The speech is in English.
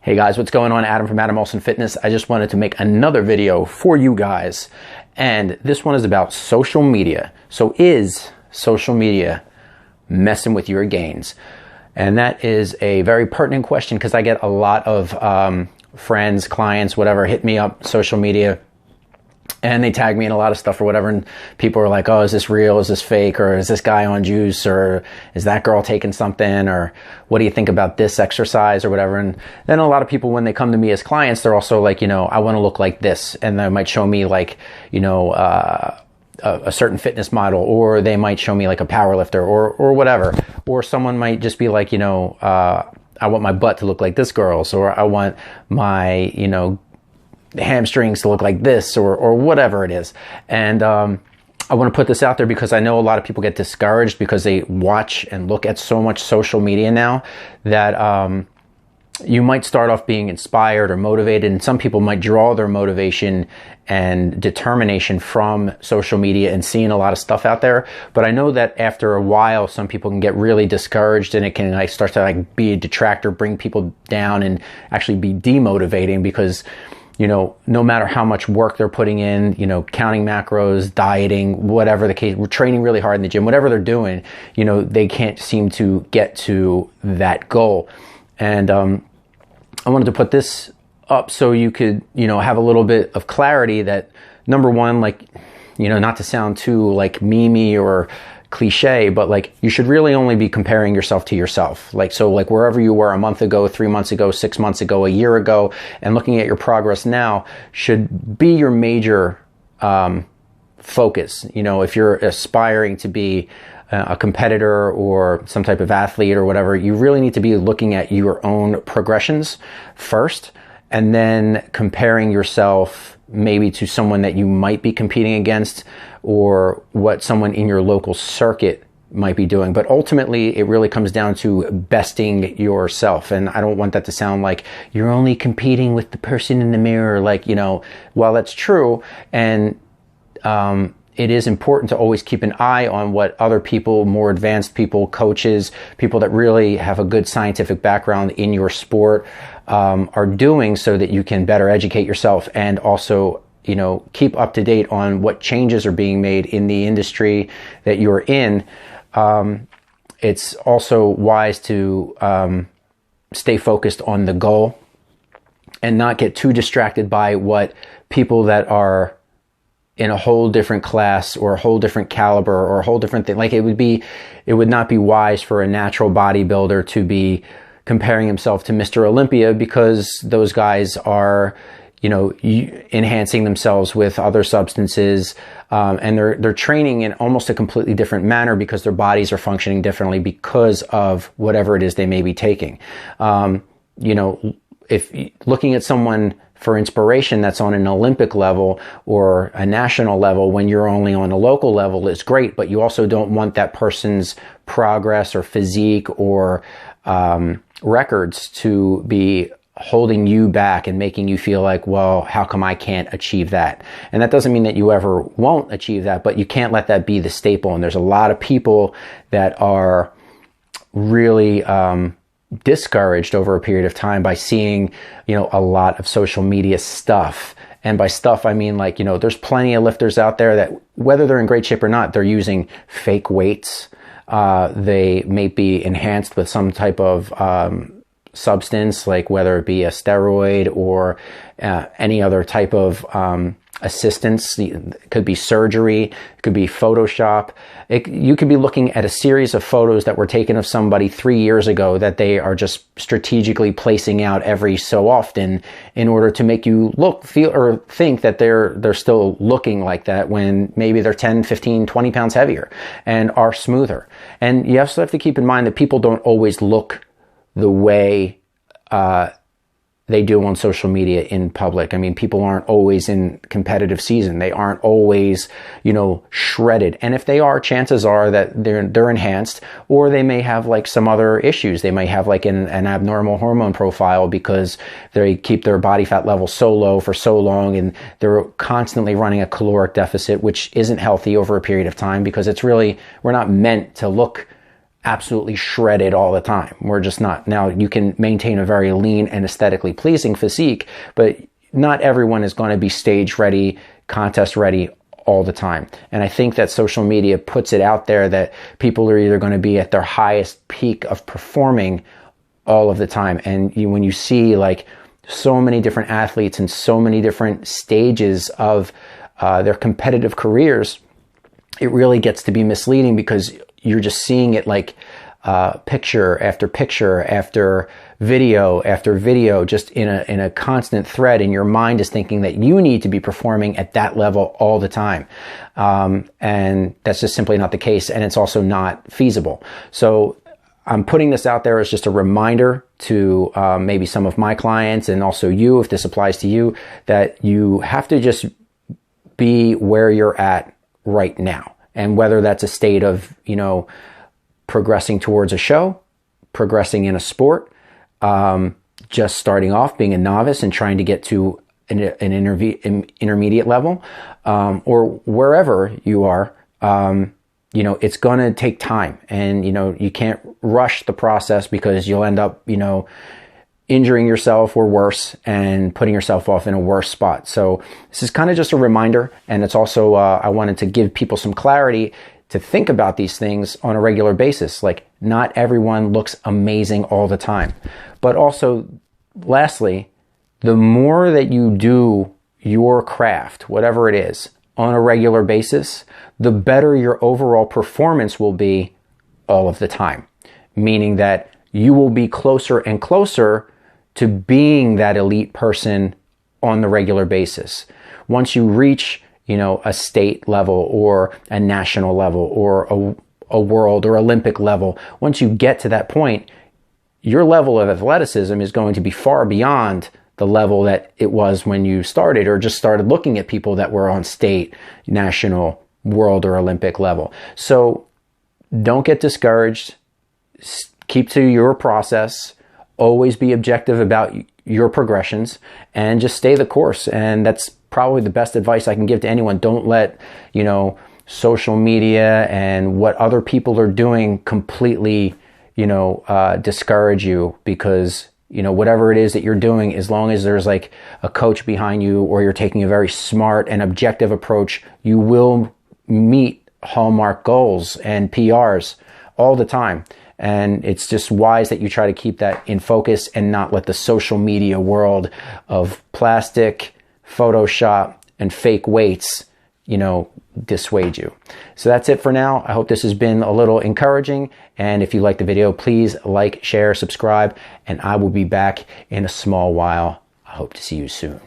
Hey guys, what's going on? Adam from Olson Fitness. I just wanted to make another video for you guys. And this one is about social media. So is social media messing with your gains? And that is a very pertinent question because I get a lot of friends, clients, whatever, hit me up social media and they tag me in a lot of stuff or whatever, and people are like, oh, is this real? Is this fake? Or is this guy on juice? Or is that girl taking something? Or what do you think about this exercise or whatever? And then a lot of people, when they come to me as clients, they're also like, I want to look like this. And they might show me like, a certain fitness model, or they might show me like a power lifter or whatever. Or someone might just be like, I want my butt to look like this girl's, or I want my, hamstrings to look like this, or whatever it is. And I want to put this out there because I know a lot of people get discouraged because they watch and look at so much social media now that you might start off being inspired or motivated, and some people might draw their motivation and determination from social media and seeing a lot of stuff out there. But I know that after a while, some people can get really discouraged, and it can start to be a detractor, bring people down, and actually be demotivating because no matter how much work they're putting in, counting macros, dieting, whatever the case, we're training really hard in the gym, whatever they're doing, they can't seem to get to that goal. And I wanted to put this up so you could, have a little bit of clarity that, number one, not to sound too memey or cliche, but you should really only be comparing yourself to yourself. So wherever you were a month ago, 3 months ago, 6 months ago, a year ago, and looking at your progress now should be your major focus. If you're aspiring to be a competitor or some type of athlete or whatever, you really need to be looking at your own progressions first, and then comparing yourself maybe to someone that you might be competing against, or what someone in your local circuit might be doing. But ultimately, it really comes down to besting yourself. And I don't want that to sound like you're only competing with the person in the mirror. While that's true, and it is important to always keep an eye on what other people, more advanced people, coaches, people that really have a good scientific background in your sport are doing, so that you can better educate yourself and also keep up to date on what changes are being made in the industry that you're in. It's also wise to stay focused on the goal and not get too distracted by what people that are in a whole different class or a whole different caliber or a whole different thing. It would not be wise for a natural bodybuilder to be comparing himself to Mr. Olympia, because those guys are enhancing themselves with other substances, and they're training in almost a completely different manner because their bodies are functioning differently because of whatever it is they may be taking. If looking at someone for inspiration that's on an Olympic level or a national level when you're only on a local level is great, but you also don't want that person's progress or physique or records to be holding you back and making you feel like, well, how come I can't achieve that? And that doesn't mean that you ever won't achieve that, but you can't let that be the staple. And there's a lot of people that are really discouraged over a period of time by seeing, a lot of social media stuff. And by stuff, I mean there's plenty of lifters out there that, whether they're in great shape or not, they're using fake weights. They may be enhanced with some type of substance, whether it be a steroid or any other type of assistance. It could be surgery, it could be Photoshop. You could be looking at a series of photos that were taken of somebody 3 years ago that they are just strategically placing out every so often in order to make you look, feel, or think that they're still looking like that, when maybe they're 10, 15, 20 pounds heavier and are smoother. And you also have to keep in mind that people don't always look the way they do on social media in public. I mean, people aren't always in competitive season. They aren't always, shredded. And if they are, chances are that they're enhanced, or they may have some other issues. They may have an abnormal hormone profile because they keep their body fat level so low for so long, and they're constantly running a caloric deficit, which isn't healthy over a period of time, because we're not meant to look absolutely shredded all the time. We're just not. Now, you can maintain a very lean and aesthetically pleasing physique, but not everyone is going to be stage ready, contest ready all the time. And I think that social media puts it out there that people are either going to be at their highest peak of performing all of the time. And when you see like so many different athletes and so many different stages of their competitive careers, it really gets to be misleading because you're just seeing it like picture after picture after video, just in a constant thread, and your mind is thinking that you need to be performing at that level all the time. And that's just simply not the case, and it's also not feasible. So I'm putting this out there as just a reminder to maybe some of my clients, and also you, if this applies to you, that you have to just be where you're at right now. And whether that's a state of, progressing towards a show, progressing in a sport, just starting off, being a novice and trying to get to an intermediate level, or wherever you are, it's going to take time, and, you can't rush the process because you'll end up, injuring yourself or worse and putting yourself off in a worse spot. So this is kind of just a reminder. And it's also, I wanted to give people some clarity to think about these things on a regular basis. Like, not everyone looks amazing all the time. But also, lastly, the more that you do your craft, whatever it is, on a regular basis, the better your overall performance will be all of the time. Meaning that you will be closer and closer to being that elite person on the regular basis. Once you reach, a state level or a national level or a world or Olympic level, once you get to that point, your level of athleticism is going to be far beyond the level that it was when you started or just started looking at people that were on state, national, world, or Olympic level. So don't get discouraged. Keep to your process. Always be objective about your progressions and just stay the course. And that's probably the best advice I can give to anyone. Don't let, social media and what other people are doing completely, discourage you, because, whatever it is that you're doing, as long as there's like a coach behind you or you're taking a very smart and objective approach, you will meet hallmark goals and PRs all the time. And it's just wise that you try to keep that in focus and not let the social media world of plastic, Photoshop, and fake weights, dissuade you. So that's it for now. I hope this has been a little encouraging. And if you like the video, please like, share, subscribe, and I will be back in a small while. I hope to see you soon.